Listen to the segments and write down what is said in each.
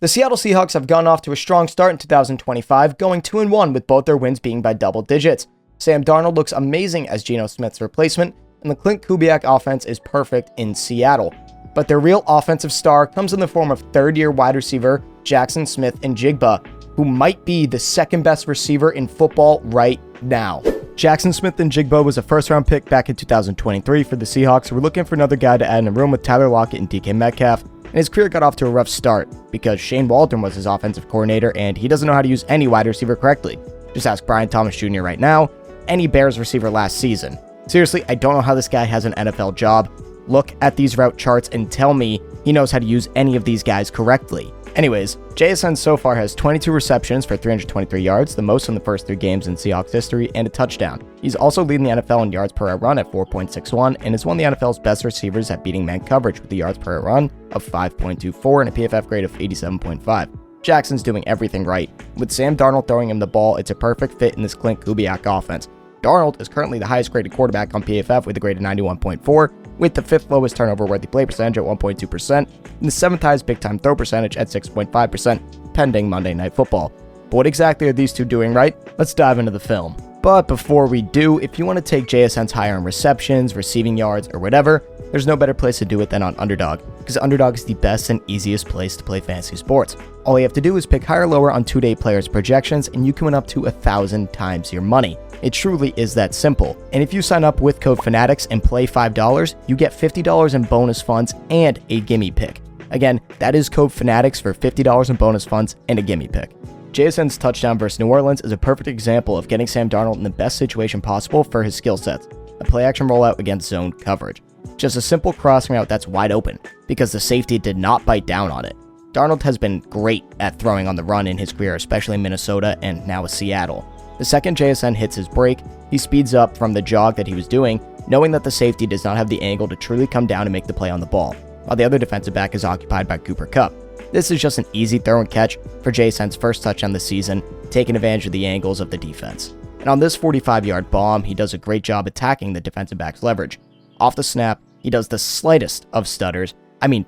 The Seattle Seahawks have gone off to a strong start in 2025, going 2-1 with both their wins being by double digits. Sam Darnold looks amazing as Geno Smith's replacement, and the Klint Kubiak offense is perfect in Seattle. But their real offensive star comes in the form of third-year wide receiver Jaxon Smith-Njigba, who might be the second best receiver in football right now. Jaxon Smith-Njigba was a first-round pick back in 2023 for the Seahawks, who were looking for another guy to add in a room with Tyler Lockett and DK Metcalf, and his career got off to a rough start because Shane Waldron was his offensive coordinator and he doesn't know how to use any wide receiver correctly. Just ask Brian Thomas Jr. right now, any Bears receiver last season. Seriously, I don't know how this guy has an NFL job. Look at these route charts and tell me he knows how to use any of these guys correctly. Anyways, JSN so far has 22 receptions for 323 yards, the most in the first 3 games in Seahawks history, and a touchdown. He's also leading the NFL in yards per route run at 4.61 and is one of the NFL's best receivers at beating man coverage with the yards per route run of 5.24 and a PFF grade of 87.5. Jackson's doing everything right. With Sam Darnold throwing him the ball, it's a perfect fit in this Klint Kubiak offense. Darnold is currently the highest graded quarterback on PFF with a grade of 91.4, with the 5th lowest turnover-worthy play percentage at 1.2%, and the 7th highest big-time throw percentage at 6.5%, pending Monday Night Football. But what exactly are these two doing right? Let's dive into the film. But before we do, if you want to take JSN's higher in receptions, receiving yards, or whatever, there's no better place to do it than on Underdog, because Underdog is the best and easiest place to play fantasy sports. All you have to do is pick higher or lower on 2-day players' projections, and you can win up to 1,000 times your money. It truly is that simple. And if you sign up with code Fanatics and play $5, you get $50 in bonus funds and a gimme pick. Again, that is code Fanatics for $50 in bonus funds and a gimme pick. JSN's touchdown versus New Orleans is a perfect example of getting Sam Darnold in the best situation possible for his skill sets, a play-action rollout against zone coverage. Just a simple crossing route that's wide open, because the safety did not bite down on it. Darnold has been great at throwing on the run in his career, especially in Minnesota and now with Seattle. The second JSN hits his break, he speeds up from the jog that he was doing, knowing that the safety does not have the angle to truly come down and make the play on the ball, while the other defensive back is occupied by Cooper Kupp. This is just an easy throw and catch for JSN's first touchdown this season, taking advantage of the angles of the defense. And on this 45-yard bomb, he does a great job attacking the defensive back's leverage. Off the snap, he does the slightest of stutters,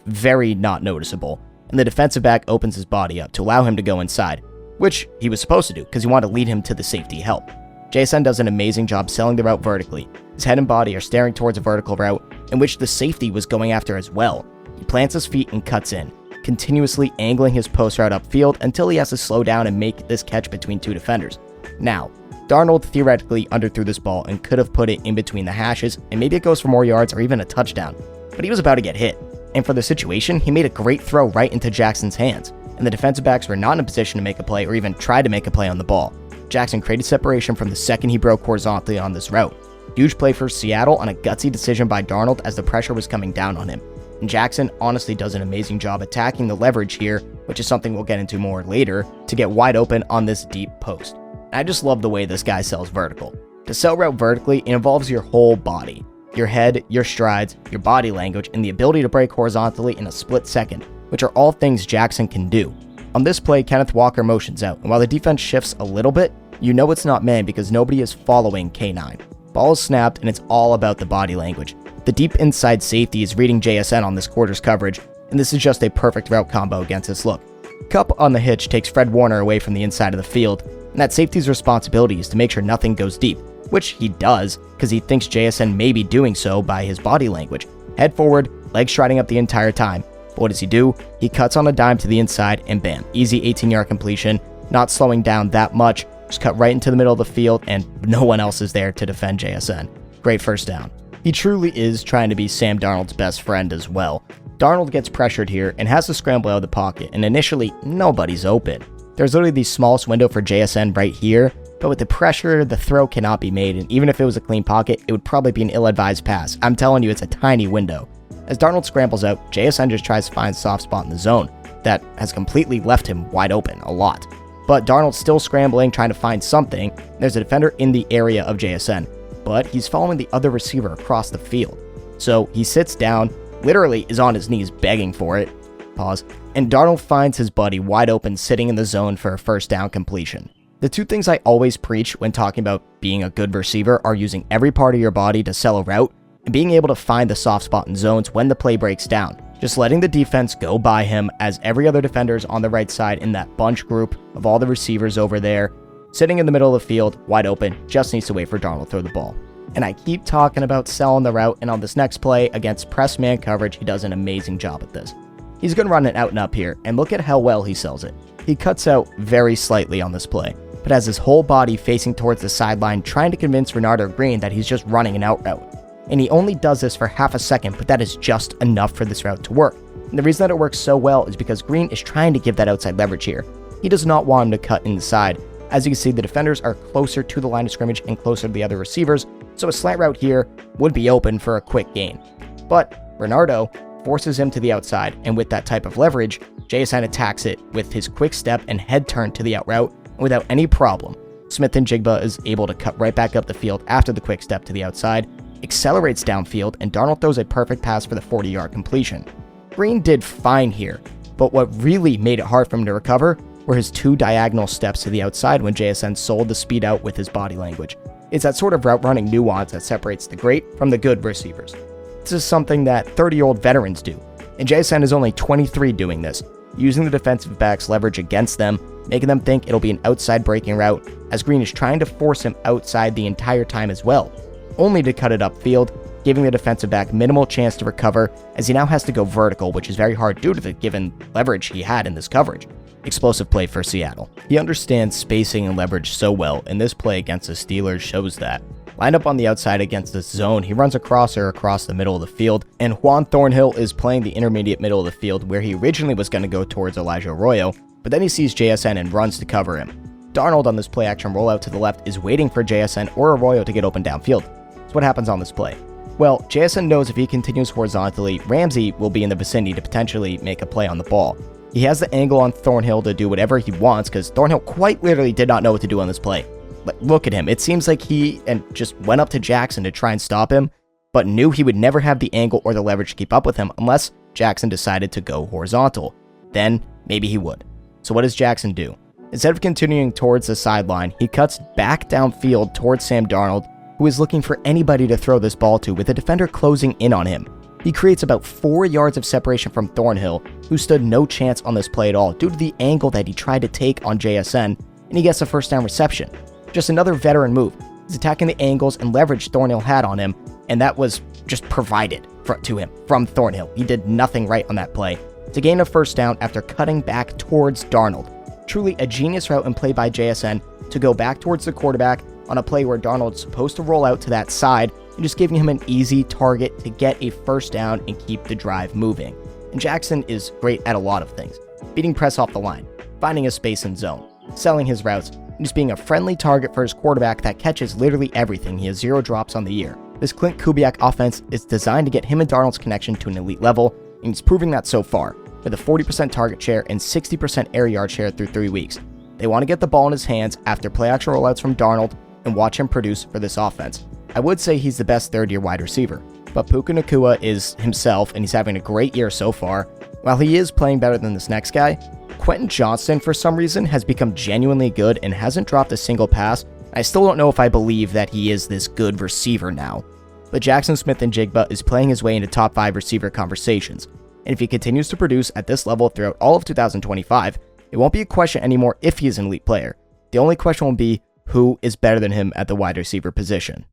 very not noticeable, and the defensive back opens his body up to allow him to go inside, which he was supposed to do because he wanted to lead him to the safety help. JSN does an amazing job selling the route vertically. His head and body are staring towards a vertical route in which the safety was going after as well. He plants his feet and cuts in, continuously angling his post route upfield until he has to slow down and make this catch between 2 defenders. Now, Darnold theoretically underthrew this ball and could have put it in between the hashes, and maybe it goes for more yards or even a touchdown, but he was about to get hit. And for the situation, he made a great throw right into Jackson's hands, and the defensive backs were not in a position to make a play or even try to make a play on the ball. Jackson created separation from the second he broke horizontally on this route. Huge play for Seattle on a gutsy decision by Darnold as the pressure was coming down on him. And Jackson honestly does an amazing job attacking the leverage here, which is something we'll get into more later, to get wide open on this deep post. And I just love the way this guy sells vertical. To sell route vertically, it involves your whole body. Your head, your strides, your body language, and the ability to break horizontally in a split second, which are all things Jackson can do. On this play, Kenneth Walker motions out, and while the defense shifts a little bit, you know it's not man because nobody is following K9. Ball is snapped, and it's all about the body language. The deep inside safety is reading JSN on this quarter's coverage, and this is just a perfect route combo against this look. Kupp on the hitch takes Fred Warner away from the inside of the field, and that safety's responsibility is to make sure nothing goes deep, which he does because he thinks JSN may be doing so by his body language. Head forward, legs striding up the entire time. But what does he do? He cuts on a dime to the inside and bam, easy 18-yard completion, not slowing down that much, just cut right into the middle of the field and no one else is there to defend JSN. Great first down. He truly is trying to be Sam Darnold's best friend as well. Darnold gets pressured here and has to scramble out of the pocket, and initially, nobody's open. There's literally the smallest window for JSN right here, but with the pressure, the throw cannot be made, and even if it was a clean pocket, it would probably be an ill-advised pass. I'm telling you, it's a tiny window. As Darnold scrambles out, JSN just tries to find a soft spot in the zone that has completely left him wide open a lot. But Darnold's still scrambling, trying to find something. There's a defender in the area of JSN, but he's following the other receiver across the field. So he sits down, literally is on his knees begging for it. Pause. And Darnold finds his buddy wide open sitting in the zone for a first down completion. The two things I always preach when talking about being a good receiver are using every part of your body to sell a route and being able to find the soft spot in zones when the play breaks down. just letting the defense go by him as every other defender is on the right side in that bunch group of all the receivers over there, sitting in the middle of the field, wide open, just needs to wait for Darnold to throw the ball. And I keep talking about selling the route, and on this next play against press man coverage, he does an amazing job at this. He's going to run it out and up here, and look at how well he sells it. He cuts out very slightly on this play, but has his whole body facing towards the sideline, trying to convince Renardo Green that he's just running an out route. And he only does this for half a second, but that is just enough for this route to work. And the reason that it works so well is because Green is trying to give that outside leverage here. He does not want him to cut inside. As you can see, the defenders are closer to the line of scrimmage and closer to the other receivers, so a slant route here would be open for a quick gain. But Renardo forces him to the outside, and with that type of leverage, JSN attacks it with his quick step and head turn to the out route, and without any problem, Smith-Njigba is able to cut right back up the field after the quick step to the outside, accelerates downfield, and Darnold throws a perfect pass for the 40-yard completion. Green did fine here, but what really made it hard for him to recover were his two diagonal steps to the outside when JSN sold the speed out with his body language. It's that sort of route running nuance that separates the great from the good receivers. This is something that 30-year-old veterans do, and JSN is only 23 doing this, using the defensive back's leverage against them, making them think it'll be an outside breaking route, as Green is trying to force him outside the entire time as well, only to cut it upfield, giving the defensive back minimal chance to recover, as he now has to go vertical, which is very hard due to the given leverage he had in this coverage. Explosive play for Seattle. He understands spacing and leverage so well, and this play against the Steelers shows that. Lined up on the outside against this zone, he runs a crosser across the middle of the field, and Juan Thornhill is playing the intermediate middle of the field where he originally was going to go towards Elijah Arroyo, but then he sees JSN and runs to cover him. Darnold on this play action rollout to the left is waiting for JSN or Arroyo to get open downfield. So what happens on this play? Well, JSN knows if he continues horizontally, Ramsey will be in the vicinity to potentially make a play on the ball. He has the angle on Thornhill to do whatever he wants because Thornhill quite literally did not know what to do on this play. Like, look at him. It seems like he just went up to Jaxon to try and stop him, but knew he would never have the angle or the leverage to keep up with him unless Jaxon decided to go horizontal. Then maybe he would. So what does Jaxon do? Instead of continuing towards the sideline, he cuts back downfield towards Sam Darnold, who is looking for anybody to throw this ball to with the defender closing in on him. He creates about 4 yards of separation from Thornhill, who stood no chance on this play at all due to the angle that he tried to take on JSN, and he gets a first down reception. Just another veteran move. He's attacking the angles and leverage Thornhill had on him, and that was just provided to him from Thornhill. He did nothing right on that play to gain a first down after cutting back towards Darnold. Truly a genius route and play by JSN to go back towards the quarterback on a play where Darnold's supposed to roll out to that side and just giving him an easy target to get a first down and keep the drive moving. And Jaxon is great at a lot of things. Beating press off the line, finding a space in zone, selling his routes, and just being a friendly target for his quarterback that catches literally everything. He has 0 drops on the year. This Klint Kubiak offense is designed to get him and Darnold's connection to an elite level, and he's proving that so far, with a 40% target share and 60% air yard share through 3 weeks. They want to get the ball in his hands after play action rollouts from Darnold and watch him produce for this offense. I would say he's the best third-year wide receiver, but Puka Nacua is himself, and he's having a great year so far. While he is playing better than this next guy, Quentin Johnston, for some reason, has become genuinely good and hasn't dropped a single pass. I still don't know if I believe that he is this good receiver now. But Jaxon Smith-Njigba is playing his way into top 5 receiver conversations, and if he continues to produce at this level throughout all of 2025, it won't be a question anymore if he is an elite player. The only question will be who is better than him at the wide receiver position.